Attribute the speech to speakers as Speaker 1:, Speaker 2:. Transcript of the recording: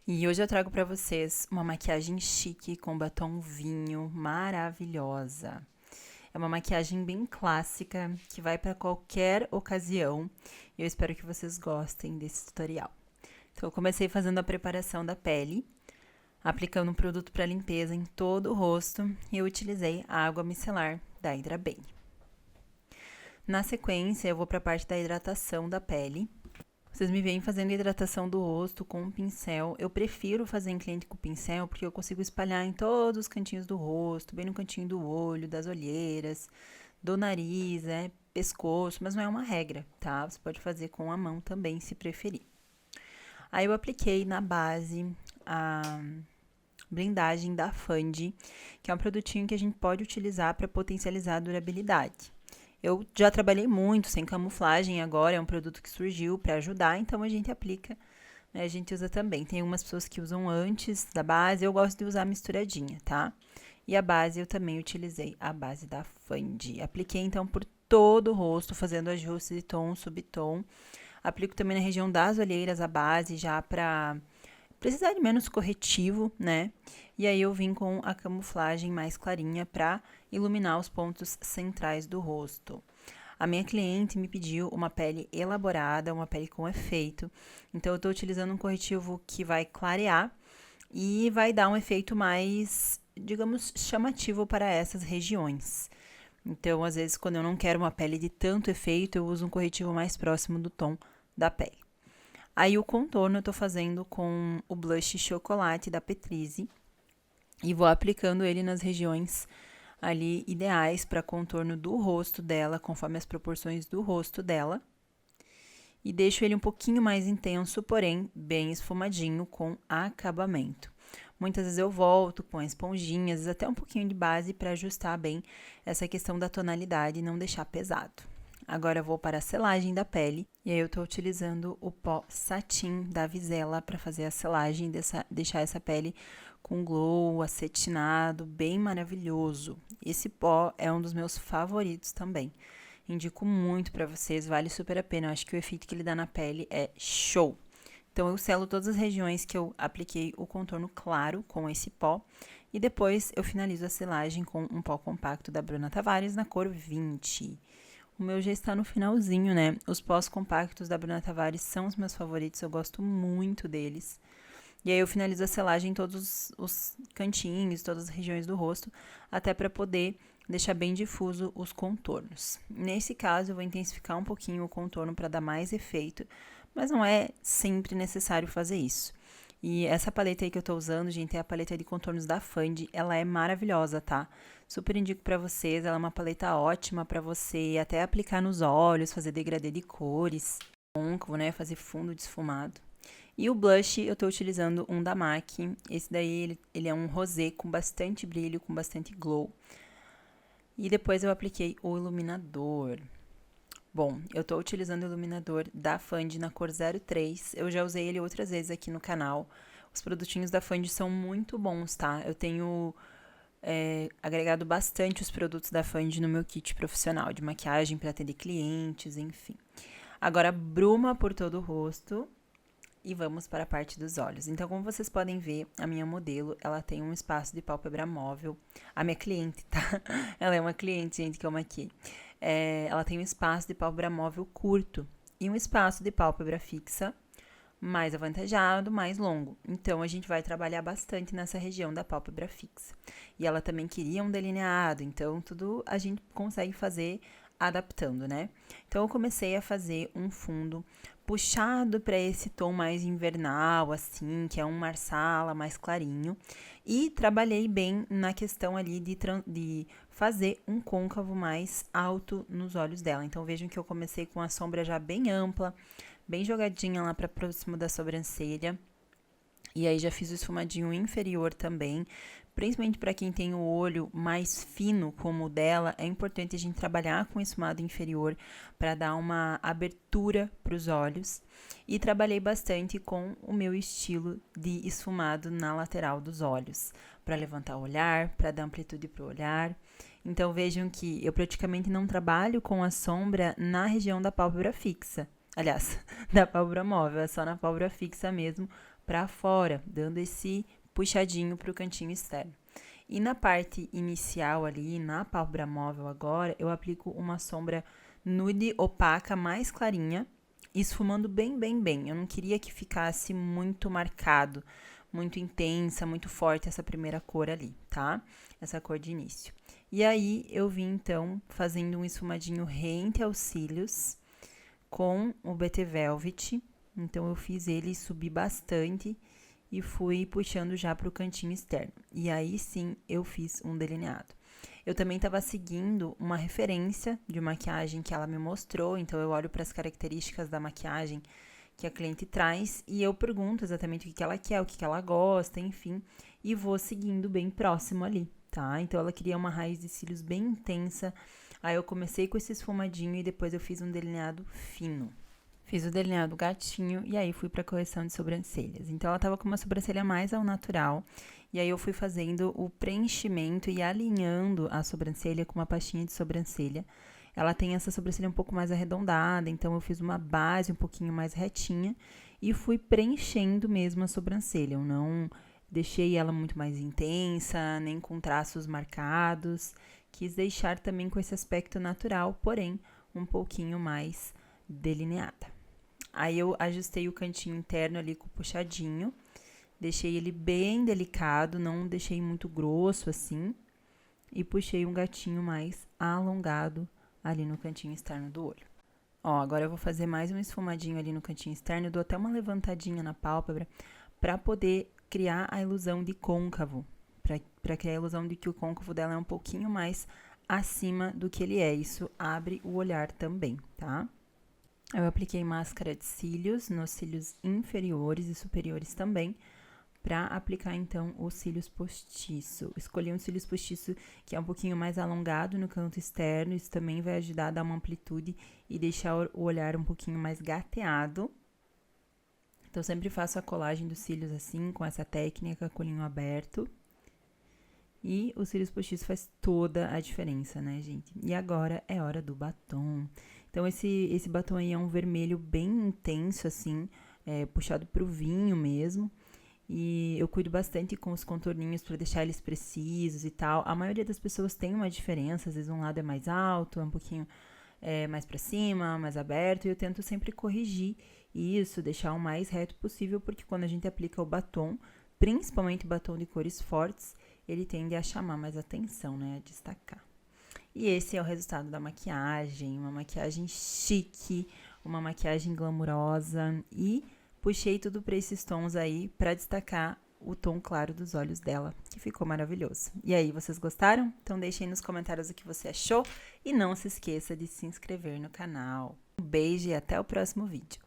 Speaker 1: E hoje eu trago pra vocês uma maquiagem chique com batom vinho, maravilhosa. É uma maquiagem bem clássica que vai pra qualquer ocasião e eu espero que vocês gostem desse tutorial. Então eu comecei fazendo a preparação da pele, aplicando um produto para limpeza em todo o rosto e eu utilizei a água micelar da Hydra Bane. Na sequência eu vou para a parte da hidratação da pele. Vocês me veem fazendo hidratação do rosto com um pincel. Eu prefiro fazer em cliente com pincel porque eu consigo espalhar em todos os cantinhos do rosto, bem no cantinho do olho, das olheiras, do nariz, pescoço, mas não é uma regra, tá? Você pode fazer com a mão também, se preferir. Aí eu apliquei na base a blindagem da Fandi, que é um produtinho que a gente pode utilizar para potencializar a durabilidade. Eu já trabalhei muito sem camuflagem, agora é um produto que surgiu para ajudar, então a gente aplica, né, a gente usa também. Tem algumas pessoas que usam antes da base, eu gosto de usar misturadinha, tá? E a base eu também utilizei a base da Fandi. Apliquei então por todo o rosto, fazendo ajuste de tom, subtom. Aplico também na região das olheiras a base, já para precisar de menos corretivo, né? E aí eu vim com a camuflagem mais clarinha para iluminar os pontos centrais do rosto. A minha cliente me pediu uma pele elaborada, uma pele com efeito. Então eu estou utilizando um corretivo que vai clarear e vai dar um efeito mais, digamos, chamativo para essas regiões. Então, às vezes, quando eu não quero uma pele de tanto efeito, eu uso um corretivo mais próximo do tom da pele. Aí o contorno eu tô fazendo com o blush chocolate da Petrize e vou aplicando ele nas regiões ali ideais para contorno do rosto dela, conforme as proporções do rosto dela. E deixo ele um pouquinho mais intenso, porém bem esfumadinho com acabamento. Muitas vezes eu volto com esponjinhas, às vezes até um pouquinho de base para ajustar bem essa questão da tonalidade e não deixar pesado. Agora eu vou para a selagem da pele e aí eu estou utilizando o pó satin da Visela para fazer a selagem, deixar essa pele com glow acetinado, bem maravilhoso. Esse pó é um dos meus favoritos também. Indico muito para vocês, vale super a pena. Eu acho que o efeito que ele dá na pele é show. Então eu selo todas as regiões que eu apliquei o contorno claro com esse pó e depois eu finalizo a selagem com um pó compacto da Bruna Tavares na cor 20. O meu já está no finalzinho, né? Os pós compactos da Bruna Tavares são os meus favoritos, eu gosto muito deles. E aí eu finalizo a selagem em todos os cantinhos, todas as regiões do rosto, até para poder deixar bem difuso os contornos. Nesse caso, eu vou intensificar um pouquinho o contorno para dar mais efeito, mas não é sempre necessário fazer isso. E essa paleta aí que eu tô usando, gente, é a paleta de contornos da Fandi. Ela é maravilhosa, tá? Super indico pra vocês. Ela é uma paleta ótima pra você até aplicar nos olhos, fazer degradê de cores, côncavo, né? Fazer fundo desfumado. E o blush, eu tô utilizando um da MAC. Esse daí, ele é um rosé com bastante brilho, com bastante glow. E depois eu apliquei o iluminador. Bom, eu tô utilizando o iluminador da Fandi na cor 03. Eu já usei ele outras vezes aqui no canal. Os produtinhos da Fandi são muito bons, tá? Eu tenho agregado bastante os produtos da Fandi no meu kit profissional de maquiagem para atender clientes, enfim. Agora, bruma por todo o rosto e vamos para a parte dos olhos. Então, como vocês podem ver, a minha modelo, ela tem um espaço de pálpebra móvel. A minha cliente, tá? Ela é uma cliente, gente, que eu maquiei. Ela tem um espaço de pálpebra móvel curto e um espaço de pálpebra fixa mais avantajado, mais longo. Então, a gente vai trabalhar bastante nessa região da pálpebra fixa. E ela também queria um delineado, então tudo a gente consegue fazer adaptando, né? Então, eu comecei a fazer um fundo puxado para esse tom mais invernal, assim, que é um marsala mais clarinho. E trabalhei bem na questão ali de fazer um côncavo mais alto nos olhos dela. Então, vejam que eu comecei com a sombra já bem ampla, bem jogadinha lá para próximo da sobrancelha. E aí já fiz o esfumadinho inferior também, principalmente para quem tem o olho mais fino como o dela, é importante a gente trabalhar com esfumado inferior para dar uma abertura para os olhos. E trabalhei bastante com o meu estilo de esfumado na lateral dos olhos, para levantar o olhar, para dar amplitude para o olhar. Então vejam que eu praticamente não trabalho com a sombra na região da pálpebra fixa. Aliás, da pálpebra móvel, é só na pálpebra fixa mesmo, para fora, dando esse puxadinho pro cantinho externo. E na parte inicial ali, na pálpebra móvel agora, eu aplico uma sombra nude opaca mais clarinha, esfumando bem, bem, bem. Eu não queria que ficasse muito marcado, muito intensa, muito forte essa primeira cor ali, tá? Essa cor de início. E aí, eu vim, então, fazendo um esfumadinho rente aos cílios com o BT Velvet. Então, eu fiz ele subir bastante e fui puxando já para o cantinho externo. E aí, sim, eu fiz um delineado. Eu também estava seguindo uma referência de maquiagem que ela me mostrou, então eu olho para as características da maquiagem que a cliente traz e eu pergunto exatamente o que ela quer, o que ela gosta, enfim, e vou seguindo bem próximo ali, tá? Então ela queria uma raiz de cílios bem intensa, aí eu comecei com esse esfumadinho e depois eu fiz um delineado fino. Fiz o delineado gatinho e aí fui para correção de sobrancelhas. Então ela tava com uma sobrancelha mais ao natural. E aí eu fui fazendo o preenchimento e alinhando a sobrancelha com uma pastinha de sobrancelha. Ela tem essa sobrancelha um pouco mais arredondada, então eu fiz uma base um pouquinho mais retinha e fui preenchendo mesmo a sobrancelha. Eu não deixei ela muito mais intensa, nem com traços marcados. Quis deixar também com esse aspecto natural, porém um pouquinho mais delineada. Aí eu ajustei o cantinho interno ali com o puxadinho, deixei ele bem delicado, não deixei muito grosso assim, e puxei um gatinho mais alongado ali no cantinho externo do olho. Ó, agora eu vou fazer mais um esfumadinho ali no cantinho externo, eu dou até uma levantadinha na pálpebra para poder criar a ilusão de côncavo, para criar a ilusão de que o côncavo dela é um pouquinho mais acima do que ele é. Isso abre o olhar também, tá? Eu apliquei máscara de cílios nos cílios inferiores e superiores também, para aplicar então os cílios postiço. Escolhi um cílios postiço que é um pouquinho mais alongado no canto externo, isso também vai ajudar a dar uma amplitude e deixar o olhar um pouquinho mais gateado. Então, sempre faço a colagem dos cílios assim, com essa técnica, colinho aberto. E os cílios postiços faz toda a diferença, né, gente? E agora é hora do batom. Então, esse batom aí é um vermelho bem intenso, assim, puxado pro vinho mesmo. E eu cuido bastante com os contorninhos para deixar eles precisos e tal. A maioria das pessoas tem uma diferença, às vezes um lado é mais alto, é um pouquinho mais para cima, mais aberto. E eu tento sempre corrigir isso, deixar o mais reto possível, porque quando a gente aplica o batom, principalmente batom de cores fortes, ele tende a chamar mais atenção, né, a destacar. E esse é o resultado da maquiagem, uma maquiagem chique, uma maquiagem glamurosa e puxei tudo para esses tons aí para destacar o tom claro dos olhos dela, que ficou maravilhoso. E aí, vocês gostaram? Então deixem nos comentários o que você achou e não se esqueça de se inscrever no canal. Um beijo e até o próximo vídeo.